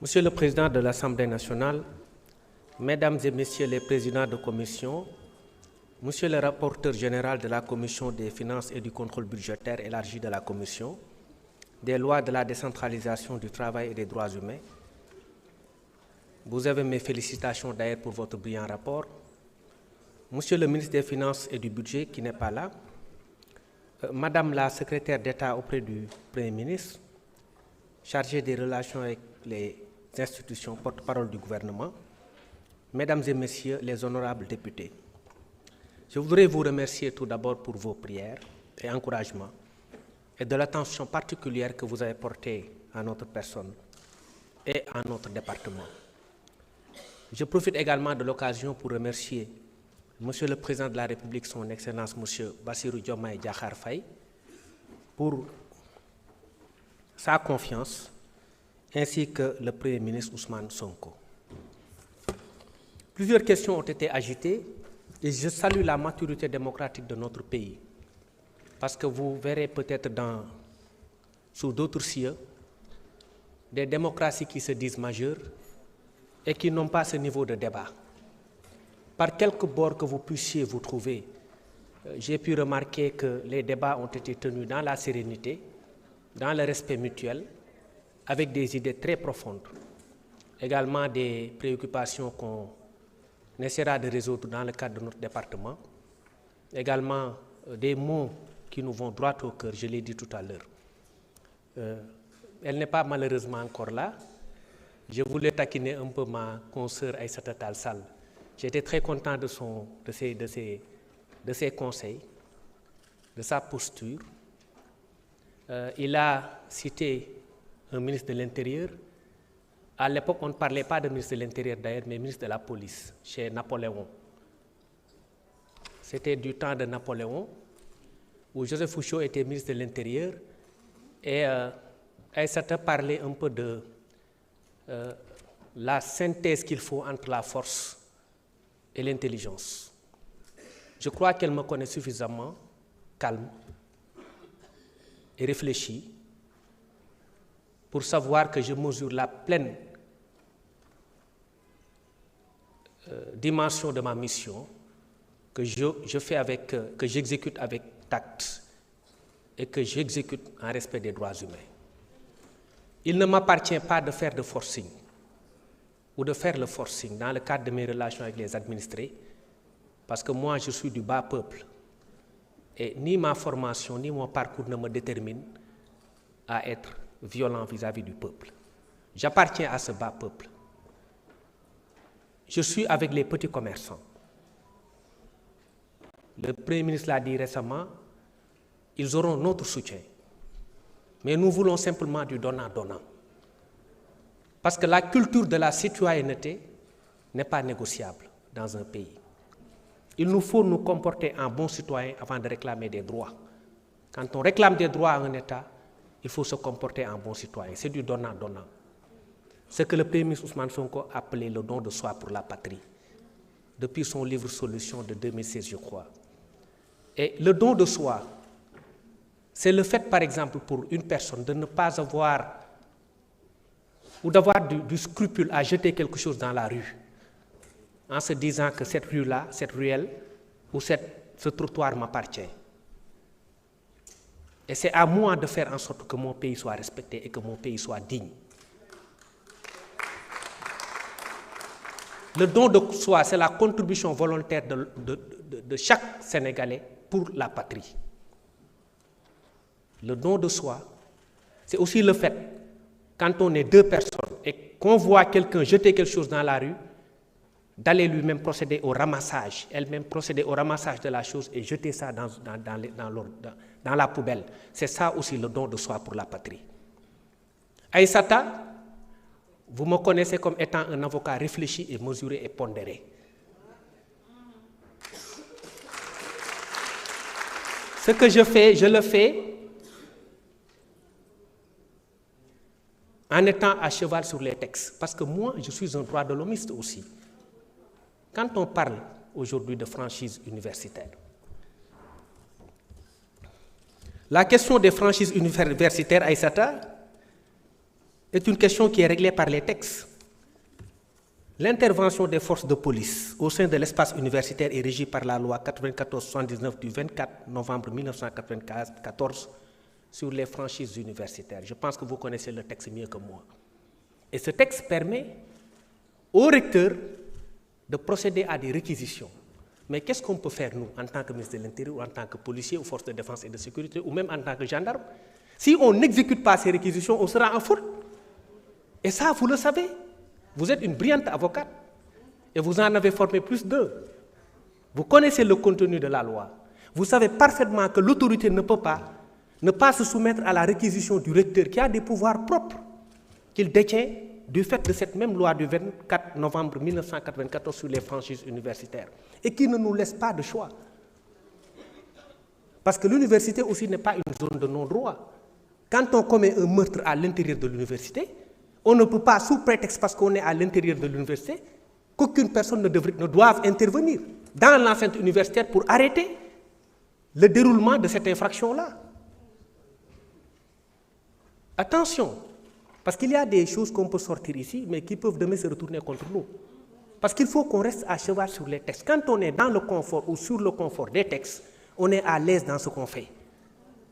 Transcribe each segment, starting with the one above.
Monsieur le Président de l'Assemblée nationale, Mesdames et Messieurs les Présidents de commission, Monsieur le rapporteur général de la Commission des finances et du contrôle budgétaire élargi de la Commission, des lois de la décentralisation du travail et des droits humains, vous avez mes félicitations d'ailleurs pour votre brillant rapport. Monsieur le ministre des Finances et du Budget qui n'est pas là, Madame la secrétaire d'État auprès du Premier ministre, chargée des relations avec les institutions porte-parole du gouvernement, Mesdames et Messieurs les honorables députés, je voudrais vous remercier tout d'abord pour vos prières et encouragements et de l'attention particulière que vous avez portée à notre personne et à notre département. Je profite également de l'occasion pour remercier Monsieur le Président de la République, son Excellence Monsieur Bassirou Diomaye Diakhar Faye, pour sa confiance, ainsi que le Premier ministre Ousmane Sonko. Plusieurs questions ont été agitées et je salue la maturité démocratique de notre pays, parce que vous verrez peut-être sous d'autres cieux des démocraties qui se disent majeures et qui n'ont pas ce niveau de débat. Par quelque bord que vous puissiez vous trouver, j'ai pu remarquer que les débats ont été tenus dans la sérénité, dans le respect mutuel, avec des idées très profondes, également des préoccupations qu'on essaiera de résoudre dans le cadre de notre département, également des mots qui nous vont droit au cœur, je l'ai dit tout à l'heure. Elle n'est pas malheureusement encore là. Je voulais taquiner un peu ma consoeur Aïssata Tall Sall. J'étais très content de ses conseils, de sa posture. Il a cité un ministre de l'Intérieur. À l'époque, on ne parlait pas de ministre de l'Intérieur d'ailleurs, mais ministre de la Police, chez Napoléon. C'était du temps de Napoléon, où Joseph Fouchot était ministre de l'Intérieur, et Aïssata parlait un peu de la synthèse qu'il faut entre la force et l'intelligence. Je crois qu'elle me connaît suffisamment calme et réfléchie pour savoir que je mesure la pleine dimension de ma mission, que que j'exécute avec tact et que j'exécute en respect des droits humains. Il ne m'appartient pas de faire de forcing ou de faire le forcing dans le cadre de mes relations avec les administrés, parce que moi je suis du bas peuple et ni ma formation ni mon parcours ne me déterminent à être violent vis-à-vis du peuple. J'appartiens à ce bas peuple. Je suis avec les petits commerçants. Le Premier ministre l'a dit récemment, ils auront notre soutien. Mais nous voulons simplement du donnant-donnant. Parce que la culture de la citoyenneté n'est pas négociable dans un pays. Il nous faut nous comporter en bons citoyens avant de réclamer des droits. Quand on réclame des droits à un État, il faut se comporter en bon citoyen. C'est du donnant-donnant. Ce que le Premier ministre Ousmane Sonko a appelé le don de soi pour la patrie, depuis son livre Solutions de 2016, je crois. Et le don de soi, c'est le fait, par exemple, pour une personne de ne pas avoir ou d'avoir du scrupule à jeter quelque chose dans la rue, en se disant que cette rue-là, cette ruelle ou ce trottoir m'appartient. Et c'est à moi de faire en sorte que mon pays soit respecté et que mon pays soit digne. Le don de soi, c'est la contribution volontaire de chaque Sénégalais pour la patrie. Le don de soi, c'est aussi le fait, quand on est deux personnes et qu'on voit quelqu'un jeter quelque chose dans la rue, d'aller lui-même procéder au ramassage, elle-même procéder au ramassage de la chose et jeter ça dans la poubelle. C'est ça aussi le don de soi pour la patrie. Aïssata, vous me connaissez comme étant un avocat réfléchi et mesuré et pondéré. Ce que je fais, je le fais en étant à cheval sur les textes. Parce que moi, je suis un droit de l'homiste aussi. Quand on parle aujourd'hui de franchise universitaire, la question des franchises universitaires, Aïssata, est une question qui est réglée par les textes. L'intervention des forces de police au sein de l'espace universitaire est régie par la loi 94-79 du 24 novembre 1994 sur les franchises universitaires. Je pense que vous connaissez le texte mieux que moi. Et ce texte permet au recteur de procéder à des réquisitions. Mais qu'est-ce qu'on peut faire, nous, en tant que ministre de l'Intérieur, ou en tant que policier, ou force de défense et de sécurité, ou même en tant que gendarme? Si on n'exécute pas ces réquisitions, on sera en faute. Et ça, vous le savez. Vous êtes une brillante avocate. Et vous en avez formé plus d'eux. Vous connaissez le contenu de la loi. Vous savez parfaitement que l'autorité ne peut pas ne pas se soumettre à la réquisition du recteur qui a des pouvoirs propres qu'il détient du fait de cette même loi du 24 novembre 1994 sur les franchises universitaires et qui ne nous laisse pas de choix. Parce que l'université aussi n'est pas une zone de non-droit. Quand on commet un meurtre à l'intérieur de l'université, on ne peut pas, sous prétexte parce qu'on est à l'intérieur de l'université, qu'aucune personne ne doive intervenir dans l'enceinte universitaire pour arrêter le déroulement de cette infraction-là. Attention, parce qu'il y a des choses qu'on peut sortir ici, mais qui peuvent demain se retourner contre nous. Parce qu'il faut qu'on reste à cheval sur les textes. Quand on est dans le confort ou sur le confort des textes, on est à l'aise dans ce qu'on fait.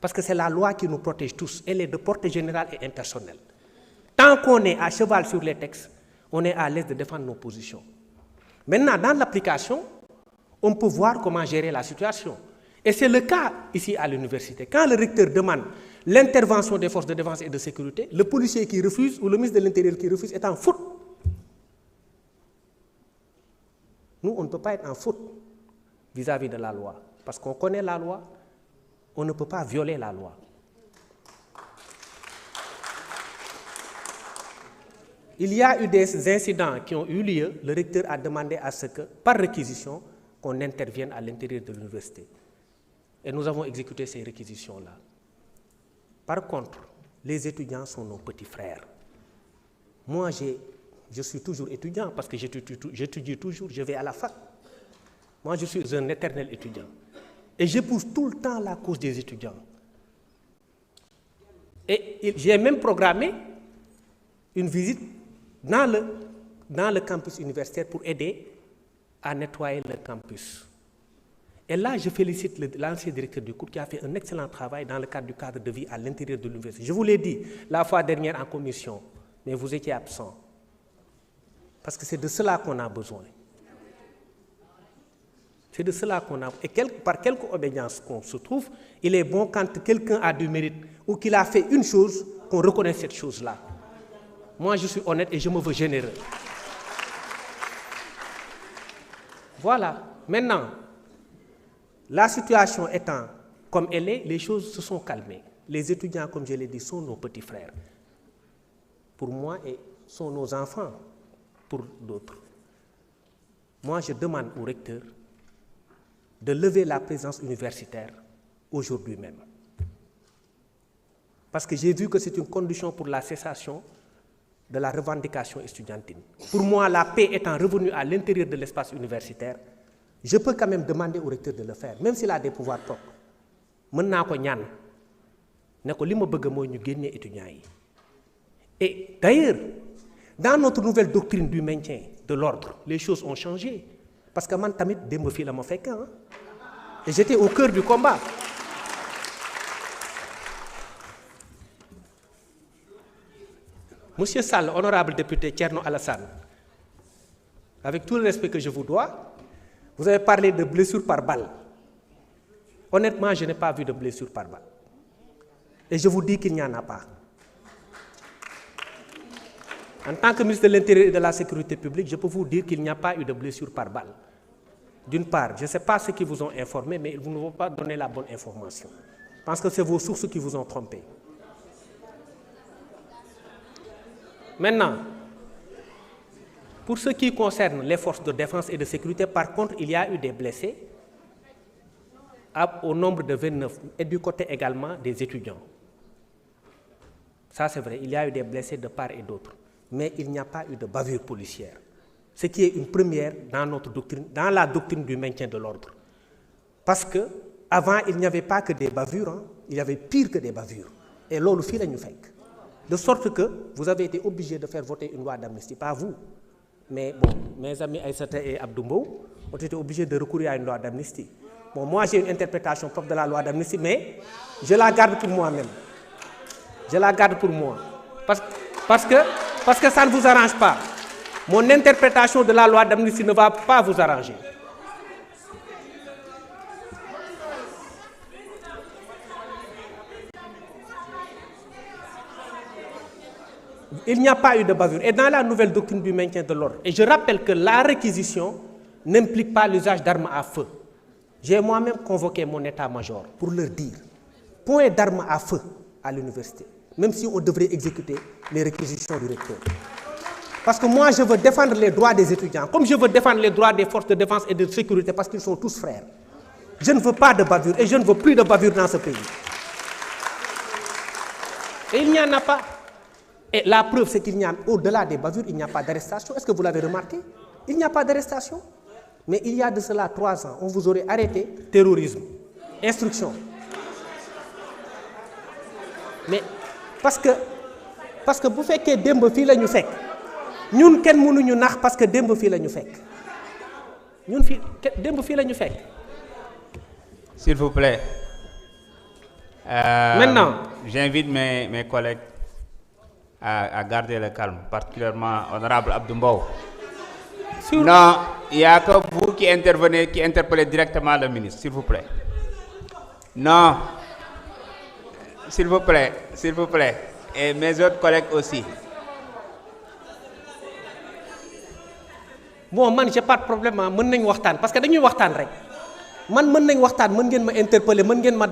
Parce que c'est la loi qui nous protège tous. Elle est de portée générale et impersonnelle. Tant qu'on est à cheval sur les textes, on est à l'aise de défendre nos positions. Maintenant, dans l'application, on peut voir comment gérer la situation. Et c'est le cas ici à l'université. Quand le recteur demande l'intervention des forces de défense et de sécurité, le policier qui refuse ou le ministre de l'Intérieur qui refuse est en faute. Nous, on ne peut pas être en faute vis-à-vis de la loi. Parce qu'on connaît la loi, on ne peut pas violer la loi. Il y a eu des incidents qui ont eu lieu. Le recteur a demandé à ce que, par réquisition, qu'on intervienne à l'intérieur de l'université. Et nous avons exécuté ces réquisitions-là. Par contre, les étudiants sont nos petits frères. Moi, je suis toujours étudiant parce que j'étudie toujours, je vais à la fac. Moi, je suis un éternel étudiant. Et j'épouse tout le temps la cause des étudiants. Et j'ai même programmé une visite dans le campus universitaire pour aider à nettoyer le campus. Et là, je félicite l'ancien directeur du cours qui a fait un excellent travail dans le cadre de vie à l'intérieur de l'université. Je vous l'ai dit la fois dernière en commission, mais vous étiez absent. Parce que c'est de cela qu'on a besoin. C'est de cela qu'on a. Et par quelque obédience qu'on se trouve, il est bon quand quelqu'un a du mérite ou qu'il a fait une chose, qu'on reconnaisse cette chose-là. Moi, je suis honnête et je me veux généreux. Voilà. Maintenant, la situation étant comme elle est, les choses se sont calmées. Les étudiants, comme je l'ai dit, sont nos petits frères. Pour moi, et sont nos enfants pour d'autres. Moi, je demande au recteur de lever la présence universitaire aujourd'hui même. Parce que j'ai vu que c'est une condition pour la cessation de la revendication estudiantine. Pour moi, la paix étant revenue à l'intérieur de l'espace universitaire, je peux quand même demander au recteur de le faire, même s'il a des pouvoirs propres. Et d'ailleurs, dans notre nouvelle doctrine du maintien de l'ordre, les choses ont changé. Parce que moi, tamit dembe fi la ma fekk, et j'étais au cœur du combat. Monsieur Sall, honorable député Thierno Alassane, avec tout le respect que je vous dois, vous avez parlé de blessures par balle. Honnêtement, je n'ai pas vu de blessures par balle. Et je vous dis qu'il n'y en a pas. En tant que ministre de l'Intérieur et de la Sécurité publique, je peux vous dire qu'il n'y a pas eu de blessure par balle. D'une part, je ne sais pas ce qui vous ont informé, mais ils ne vont pas donner la bonne information. Je pense que c'est vos sources qui vous ont trompé. Maintenant, pour ce qui concerne les forces de défense et de sécurité, par contre, il y a eu des blessés au nombre de 29 et du côté également des étudiants. Ça, c'est vrai, il y a eu des blessés de part et d'autre. Mais il n'y a pas eu de bavure policière. Ce qui est une première dans notre doctrine, dans la doctrine du maintien de l'ordre. Parce qu'avant, il n'y avait pas que des bavures, il y avait pire que des bavures. Et là, le fil est fait. De sorte que vous avez été obligés de faire voter une loi d'amnistie, pas vous. Mais bon, mes amis Aïssata et Abdoumbo ont été obligés de recourir à une loi d'amnistie. Bon, moi j'ai une interprétation propre de la loi d'amnistie, mais je la garde pour moi-même. Je la garde pour moi. Parce que ça ne vous arrange pas. Mon interprétation de la loi d'amnistie ne va pas vous arranger. Il n'y a pas eu de bavure. Et dans la nouvelle doctrine du maintien de l'ordre, et je rappelle que la réquisition n'implique pas l'usage d'armes à feu. J'ai moi-même convoqué mon état-major pour leur dire, point d'armes à feu à l'université, même si on devrait exécuter les réquisitions du recteur. Parce que moi, je veux défendre les droits des étudiants, comme je veux défendre les droits des forces de défense et de sécurité, parce qu'ils sont tous frères. Je ne veux pas de bavure, et je ne veux plus de bavure dans ce pays. Et il n'y en a pas. Et la preuve, c'est qu'il n'y a, au-delà des bavures, il n'y a pas d'arrestation. Est-ce que vous l'avez remarqué? Il n'y a pas d'arrestation. Mais il y a de cela 3 ans, on vous aurait arrêté terrorisme, instruction. Mais parce que vous faites que démb fii la ñu fekk ñun kenn mënuñu nax parce que démb fii la ñu fekk ñun fii démb fii la ñu fekk. S'il vous plaît. Maintenant, j'invite mes collègues à garder le calme, particulièrement honorable Abdoumbo. Non, il n'y a que vous qui intervenez, qui interpellez directement le ministre, s'il vous plaît. Non, s'il vous plaît, et mes autres collègues aussi. Bon, man j'ai pas de problème, mën nañ waxtaan parce que dañuy waxtaan rek man mën nañ waxtaan, mën ngeen ma interpeller, mën ngeen ma